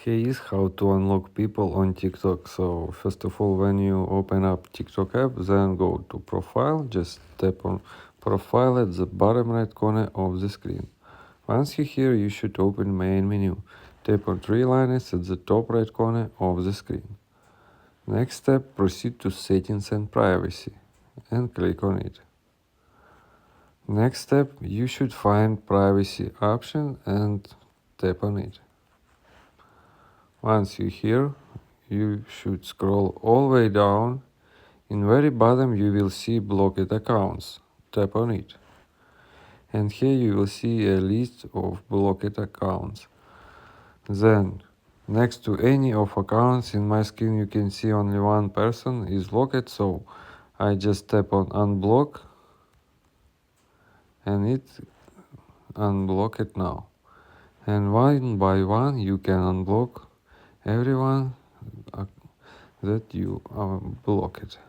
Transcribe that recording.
Here is how to unlock people on TikTok. So first of all, when you open up TikTok app, then go to profile, just tap on profile at the bottom right corner of the screen. Once you're here, you should open main menu. Tap on three lines at the top right corner of the screen. Next step, proceed to settings and privacy and click on it. Next step, you should find privacy option and tap on it. Once you're here, you should scroll all the way down. In very bottom you will see blocked accounts. Tap on it. And here you will see a list of blocked accounts. Then, next to any of accounts in my screen you can see only one person is blocked, so I just tap on unblock and it unblock it now. And one by one you can unblock everyone that you blocked.